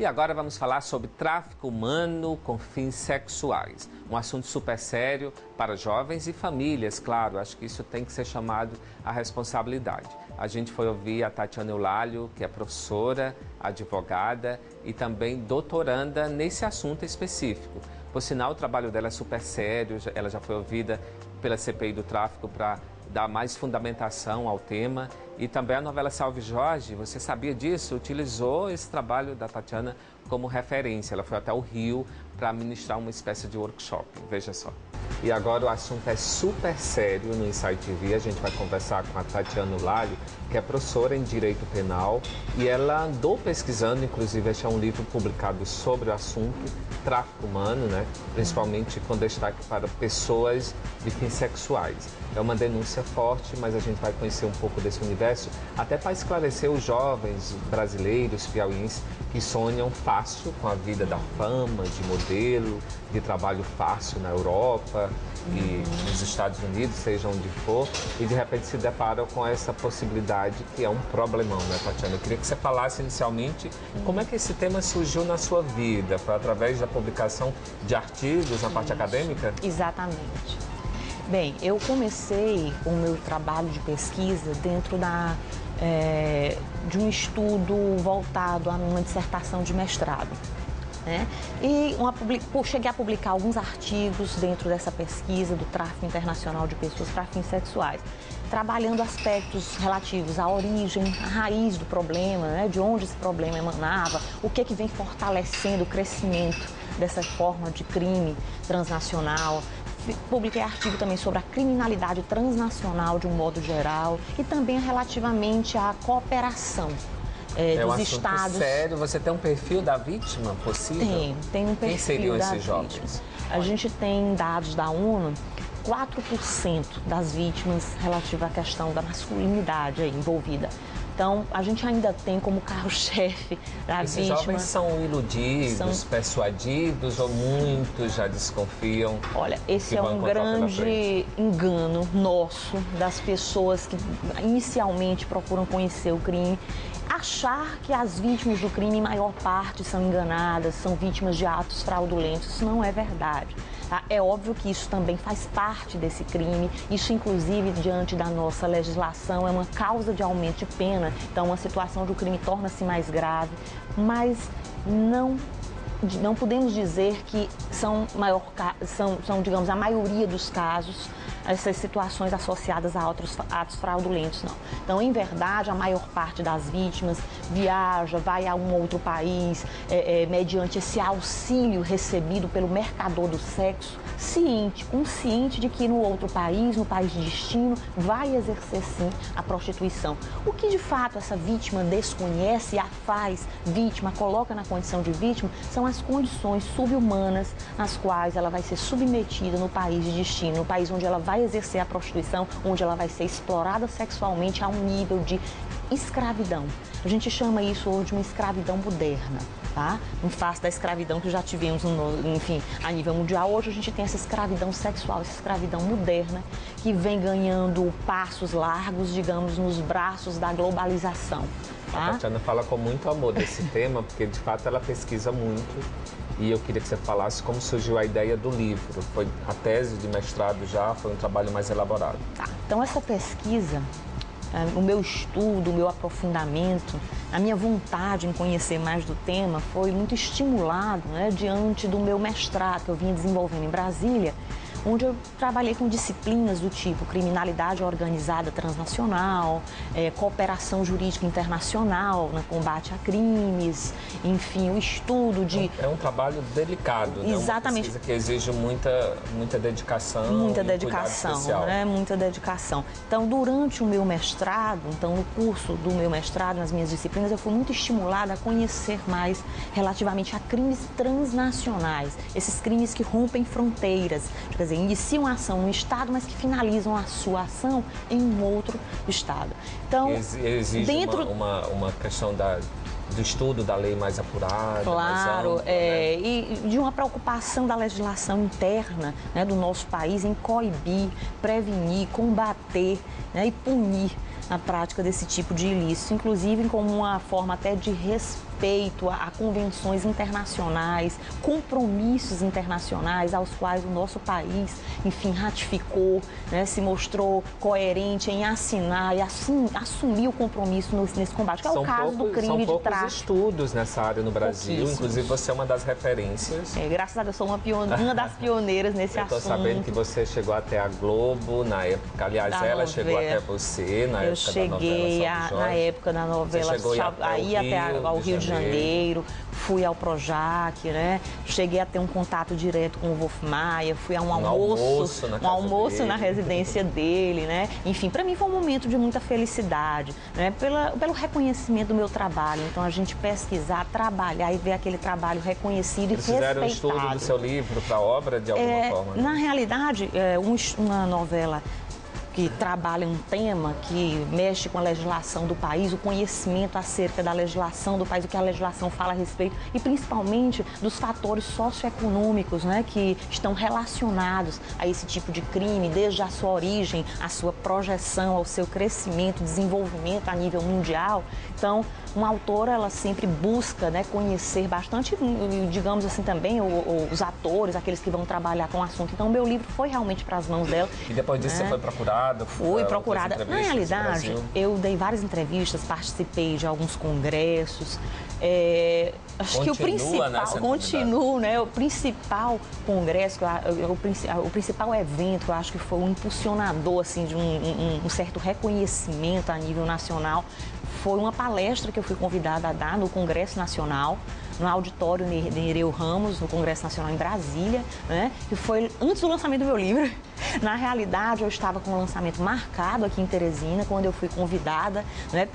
E agora vamos falar sobre tráfico humano com fins sexuais. Um assunto super sério para jovens e famílias, claro. Acho que isso tem que ser chamado à responsabilidade. A gente foi ouvir a Tatiana Eulálio, que é professora, advogada e também doutoranda nesse assunto específico. Por sinal, o trabalho dela é super sério. Ela já foi ouvida pela CPI do tráfico para dar mais fundamentação ao tema. E também a novela Salve Jorge, você sabia disso? Utilizou esse trabalho da Tatiana como referência. Ela foi até o Rio para ministrar uma espécie de workshop, veja só. E agora o assunto é super sério no Insight TV. A gente vai conversar com a Tatiana Eulálio, que é professora em Direito Penal. E ela andou pesquisando, inclusive este é um livro publicado sobre o assunto, tráfico humano, né? Principalmente com destaque para pessoas de fins sexuais. É uma denúncia forte, mas a gente vai conhecer um pouco desse universo, até para esclarecer os jovens brasileiros, piauienses, que sonham fácil com a vida da fama, de modelo, de trabalho fácil na Europa e nos Estados Unidos, seja onde for, e de repente se deparam com essa possibilidade que é um problemão, né, Tatiana? Eu queria que você falasse inicialmente como é que esse tema surgiu na sua vida. Foi através da publicação de artigos na parte acadêmica? Exatamente. Bem, eu comecei o meu trabalho de pesquisa dentro de um estudo voltado a uma dissertação de mestrado. Né? E cheguei a publicar alguns artigos dentro dessa pesquisa do tráfico internacional de pessoas para fins sexuais, trabalhando aspectos relativos à origem, à raiz do problema, né? De onde esse problema emanava, o que vem fortalecendo o crescimento dessa forma de crime transnacional. Publiquei artigo também sobre a criminalidade transnacional de um modo geral e também relativamente à cooperação dos estados. Sério, você tem um perfil da vítima possível? Tem um perfil. Quem seriam da esses jovens? Vítima. A gente tem dados da ONU, 4% das vítimas relativa à questão da masculinidade aí envolvida. Então, a gente ainda tem como carro-chefe da Esses vítima... jovens são iludidos, persuadidos ou muitos já desconfiam? Olha, esse é um grande engano nosso, das pessoas que inicialmente procuram conhecer o crime, achar que as vítimas do crime, em maior parte, são enganadas, são vítimas de atos fraudulentos. Isso não é verdade. Tá? É óbvio que isso também faz parte desse crime, isso inclusive diante da nossa legislação é uma causa de aumento de pena, então uma situação de um crime torna-se mais grave, mas não podemos dizer que são, digamos, a maioria dos casos, essas situações associadas a outros atos fraudulentos, não. Então, em verdade, a maior parte das vítimas viaja, vai a um outro país, mediante esse auxílio recebido pelo mercador do sexo, consciente de que no outro país, no país de destino, vai exercer sim a prostituição. O que de fato essa vítima desconhece e a faz vítima, coloca na condição de vítima, são as condições subhumanas nas quais ela vai ser submetida no país de destino, no país onde ela vai exercer a prostituição, onde ela vai ser explorada sexualmente a um nível de escravidão. A gente chama isso hoje de uma escravidão moderna, tá? Em face da escravidão que já tivemos, enfim, a nível mundial, hoje a gente tem essa escravidão sexual, essa escravidão moderna, que vem ganhando passos largos, digamos, nos braços da globalização. Tá? A Tatiana fala com muito amor desse tema, porque de fato ela pesquisa muito. E eu queria que você falasse como surgiu a ideia do livro. Foi a tese de mestrado já, foi um trabalho mais elaborado. Tá. Então essa pesquisa, o meu estudo, o meu aprofundamento, a minha vontade em conhecer mais do tema foi muito estimulado, né, diante do meu mestrado que eu vinha desenvolvendo em Brasília, onde eu trabalhei com disciplinas do tipo criminalidade organizada transnacional, cooperação jurídica internacional no combate a crimes, enfim, o estudo de... É um trabalho delicado, né? Exatamente. Uma pesquisa que exige muita dedicação. Muita dedicação, né? Muita dedicação. Então, durante o meu mestrado, no curso do meu mestrado, nas minhas disciplinas, eu fui muito estimulada a conhecer mais relativamente a crimes transnacionais, esses crimes que rompem fronteiras, quer dizer, iniciam a ação no Estado, mas que finalizam a sua ação em um outro Estado. Então, exige uma questão do estudo da lei mais apurado, claro, mais amplo, né? E de uma preocupação da legislação interna, né, do nosso país em coibir, prevenir, combater, né, e punir a prática desse tipo de ilícito, inclusive como uma forma até de respeito a convenções internacionais, compromissos internacionais aos quais o nosso país, enfim, ratificou, né, se mostrou coerente em assinar e assumir o compromisso nesse combate, que é o caso do crime de tráfico. São poucos estudos nessa área no Brasil, inclusive você é uma das referências. Graças a Deus, sou uma das pioneiras nesse assunto. Eu estou sabendo que você chegou até a Globo na época, aliás, ela chegou até você na época. Eu cheguei na época da novela, aí até ao Rio de Janeiro, fui ao Projac, né? Cheguei a ter um contato direto com o Wolf Maia, fui a um almoço na residência dele, né? Enfim, para mim foi um momento de muita felicidade, né? Pelo reconhecimento do meu trabalho. Então, a gente pesquisar, trabalhar e ver aquele trabalho reconhecido e respeitado. Fizeram um estudo do seu livro para a obra, de alguma forma? Na realidade, uma novela que trabalha um tema que mexe com a legislação do país, o conhecimento acerca da legislação do país, o que a legislação fala a respeito e principalmente dos fatores socioeconômicos, né, que estão relacionados a esse tipo de crime, desde a sua origem, a sua projeção, ao seu crescimento, desenvolvimento a nível mundial. Então, uma autora, ela sempre busca, né, conhecer bastante, digamos assim, também os atores, aqueles que vão trabalhar com o assunto. Então, o meu livro foi realmente para as mãos dela. E depois disso você foi procurada? Fui procurada. Na realidade, eu dei várias entrevistas, participei de alguns congressos. Acho que o principal congresso, o principal evento, eu acho que foi um impulsionador assim, de um certo reconhecimento a nível nacional, foi uma palestra que eu fui convidada a dar no Congresso Nacional, no auditório Nereu Ramos, no Congresso Nacional em Brasília, né? Que foi antes do lançamento do meu livro. Na realidade, eu estava com o lançamento marcado aqui em Teresina, quando eu fui convidada, né,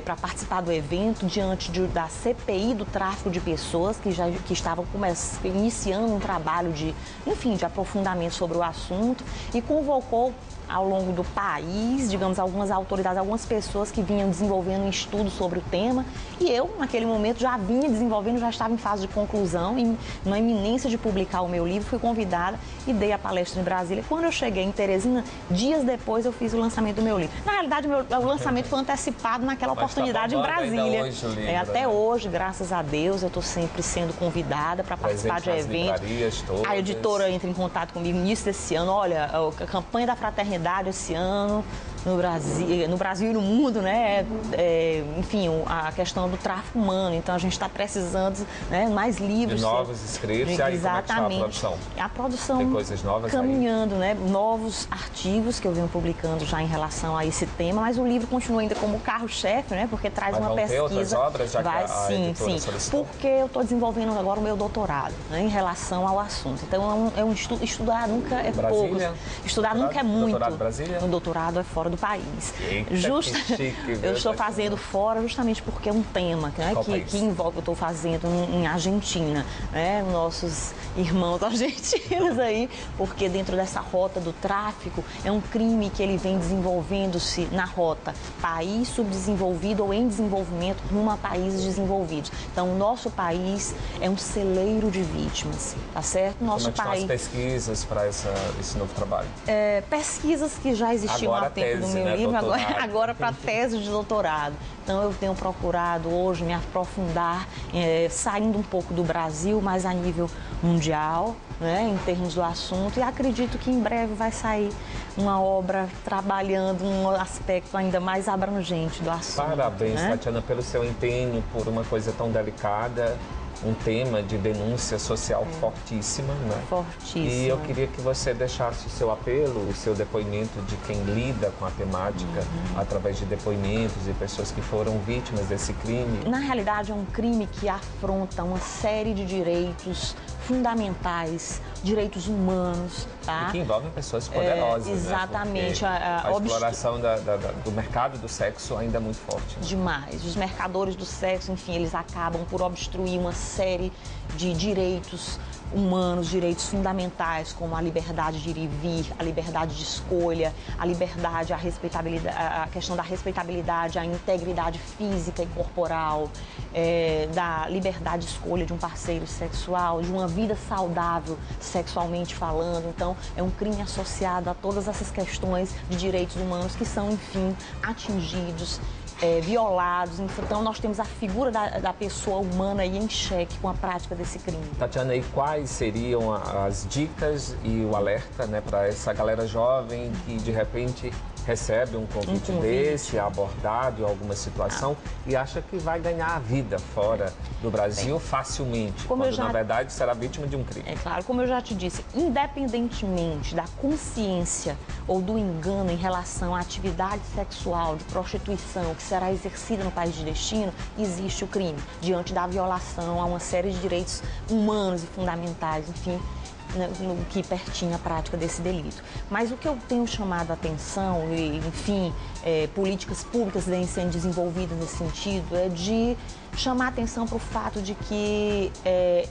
para participar do evento, diante da CPI do tráfico de pessoas, que estavam iniciando um trabalho de aprofundamento sobre o assunto, e convocou ao longo do país, digamos, algumas autoridades, algumas pessoas que vinham desenvolvendo um estudo sobre o tema, e eu, naquele momento, já vinha desenvolvendo, já estava em fase de conclusão, e na iminência de publicar o meu livro, fui convidada e dei a palestra em Brasília. Quando eu cheguei em Teresina, dias depois eu fiz o lançamento do meu livro. Na realidade, o lançamento foi antecipado naquela oportunidade em Brasília. Hoje o livro, até hoje, graças a Deus, eu estou sempre sendo convidada para participar de eventos. A editora entra em contato comigo no início desse ano. Olha, a campanha da fraternidade esse ano no Brasil e no mundo, né? A questão do tráfico humano. Então, a gente está precisando, né, mais livros. De novos inscritos. E aí, exatamente. Como é que está a produção? A produção tem coisas novas caminhando, aí? Né? Novos artigos que eu venho publicando já em relação a esse tema, mas o livro continua ainda como carro-chefe, né? Porque traz uma pesquisa. Ter outras obras, já vai, que a sim. solicitou? Porque eu estou desenvolvendo agora o meu doutorado, né, em relação ao assunto. Então, estudar nunca é pouco. Estudar nunca é muito. Doutorado Brasília? O doutorado é fora do país. Eita, que chique, eu estou fazendo fora justamente porque é um tema, né, que envolve, eu estou fazendo em Argentina, né, nossos irmãos argentinos aí, porque dentro dessa rota do tráfico é um crime que ele vem desenvolvendo-se na rota país subdesenvolvido ou em desenvolvimento rumo a países desenvolvidos. Então, o nosso país é um celeiro de vítimas, tá certo? Nosso Como é que estão as pesquisas para esse novo trabalho? Pesquisas que já existiam há tempo no meu livro, agora para tese de doutorado. Então, eu tenho procurado hoje me aprofundar, saindo um pouco do Brasil, mas a nível mundial, né, em termos do assunto, e acredito que em breve vai sair uma obra trabalhando um aspecto ainda mais abrangente do assunto. Parabéns, né? Tatiana, pelo seu empenho por uma coisa tão delicada, um tema de denúncia social fortíssima, né? Fortíssima. E eu queria que você deixasse o seu apelo, o seu depoimento de quem lida com a temática, através de depoimentos e pessoas que foram vítimas desse crime. Na realidade, é um crime que afronta uma série de direitos fundamentais, direitos humanos, tá? E que envolvem pessoas poderosas, exatamente. Né? A exploração do mercado do sexo ainda é muito forte. Né? Demais. Os mercadores do sexo, enfim, eles acabam por obstruir uma série de direitos humanos, direitos fundamentais como a liberdade de ir e vir, a liberdade de escolha, a liberdade, a respeitabilidade, a questão da respeitabilidade, a integridade física e corporal, da liberdade de escolha de um parceiro sexual, de uma vida saudável sexualmente falando. Então, é um crime associado a todas essas questões de direitos humanos que são, enfim, atingidos, violados. Então, nós temos a figura da pessoa humana aí em xeque com a prática desse crime. Tatiana, e quais seriam as dicas e o alerta, né, para essa galera jovem que, de repente, recebe um convite desse, abordado em alguma situação e acha que vai ganhar a vida fora do Brasil facilmente, quando, na verdade, será vítima de um crime? É claro, como eu já te disse, independentemente da consciência ou do engano em relação à atividade sexual de prostituição que será exercida no país de destino, existe o crime, diante da violação a uma série de direitos humanos e fundamentais, enfim, no que pertinha a prática desse delito. Mas o que eu tenho chamado a atenção, e, enfim, políticas públicas devem ser desenvolvidas nesse sentido, é de chamar a atenção para o fato de que,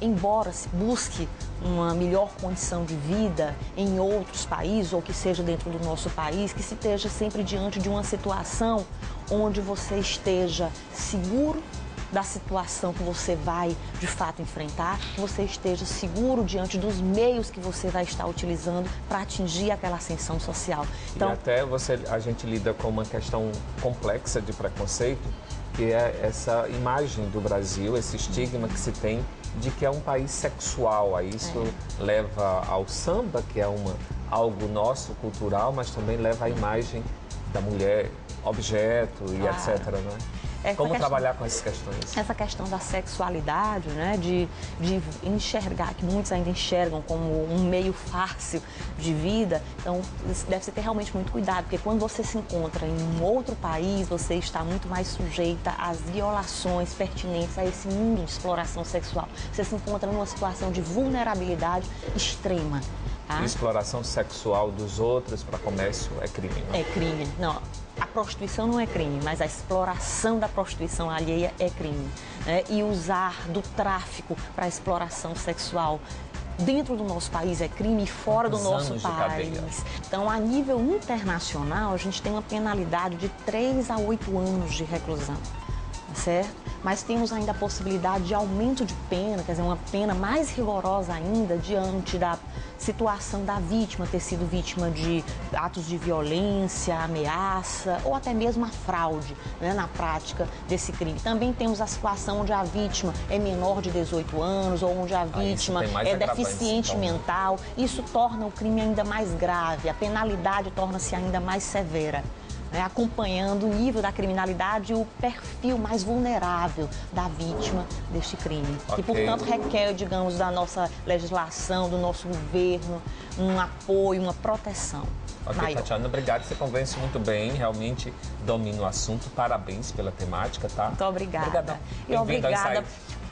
embora se busque uma melhor condição de vida em outros países, ou que seja dentro do nosso país, que se esteja sempre diante de uma situação onde você esteja seguro da situação que você vai, de fato, enfrentar, que você esteja seguro diante dos meios que você vai estar utilizando para atingir aquela ascensão social. Então, e até a gente lida com uma questão complexa de preconceito, que é essa imagem do Brasil, esse estigma que se tem de que é um país sexual. Aí isso leva ao samba, que é algo nosso, cultural, mas também leva à imagem da mulher, objeto e etc., né? Como trabalhar com essas questões? Essa questão da sexualidade, né, de enxergar, que muitos ainda enxergam como um meio fácil de vida, então deve-se ter realmente muito cuidado, porque quando você se encontra em um outro país, você está muito mais sujeita às violações pertinentes a esse mundo de exploração sexual. Você se encontra numa situação de vulnerabilidade extrema. Tá? Exploração sexual dos outros para comércio é crime, não? É crime. Não, a prostituição não é crime, mas a exploração da prostituição alheia é crime. Né? E usar do tráfico para exploração sexual dentro do nosso país é crime e fora do nosso país. Então, a nível internacional, a gente tem uma penalidade de 3 a 8 anos de reclusão, certo? Mas temos ainda a possibilidade de aumento de pena, quer dizer, uma pena mais rigorosa ainda diante da situação da vítima ter sido vítima de atos de violência, ameaça ou até mesmo a fraude, né, na prática desse crime. Também temos a situação onde a vítima é menor de 18 anos ou onde a vítima é deficiente mental. Isso torna o crime ainda mais grave, a penalidade torna-se ainda mais severa. Acompanhando o nível da criminalidade e o perfil mais vulnerável da vítima deste crime. Que, portanto, requer, digamos, da nossa legislação, do nosso governo, um apoio, uma proteção maior. Tatiana, obrigado. Você convence muito bem, realmente domina o assunto. Parabéns pela temática, tá? Muito obrigada. Obrigadão. E obrigada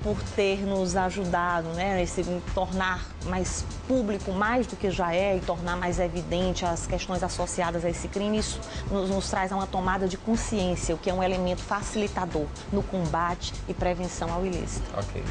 por ter nos ajudado, né, em tornar mais público, mais do que já é, e tornar mais evidente as questões associadas a esse crime. Isso nos traz a uma tomada de consciência, o que é um elemento facilitador no combate e prevenção ao ilícito. Ok.